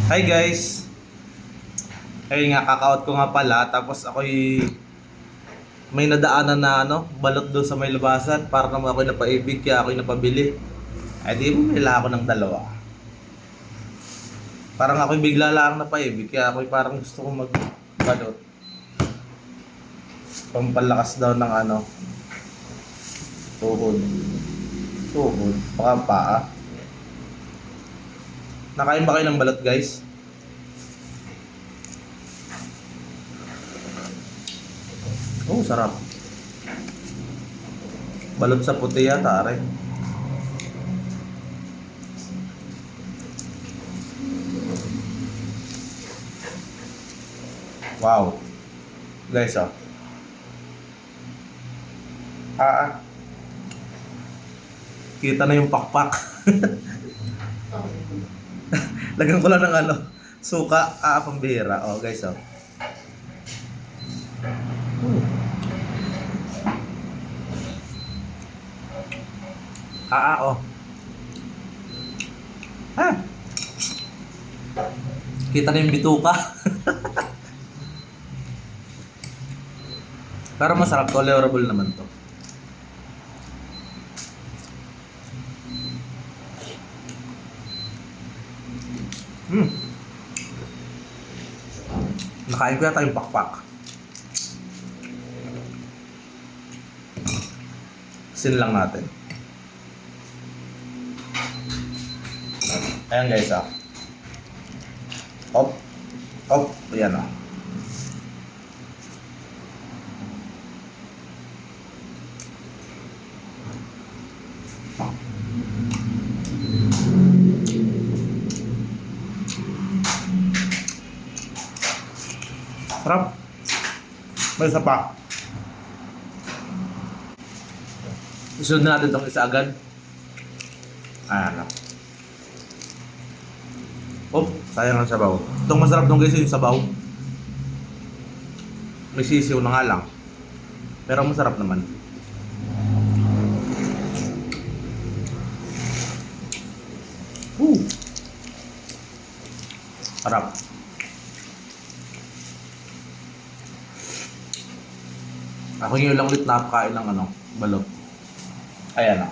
Hi guys! Ayun nga, kakaot ko nga pala. Tapos ako'y may nadaanan na balot doon sa may labasan. Para naman ako'y napaibig, kaya ako'y napabili. Ay di bumila ako ng dalawa. Parang ako'y bigla lang napaibig, kaya ako'y parang gusto kong magbalot. Pampalakas daw ng tuhod. Tuhod, baka paa. Nakain ba kayo ng balot guys? Oh, sarap. Balot sa puti yata, aray. Wow. Guys, oh. Kita na yung pakpak. Lagyan ko lang ng suka, pambihira. Oh, guys, oh. Oh. Kita na yung bituka. Pero masarap, tolerable naman to. Nakain ko yata yung pakpak. Sin lang natin. Ayan guys, Op. Ayan, Sarap. May isa pa. Isunod na natin itong isa agad. Ayan. Sayang ang sabaw. Itong masarap nung guys yung sabaw. May sisiw na nga lang. Pero masarap naman. Sarap. Ako yung lang ulit nakakain ng balot. Ayan.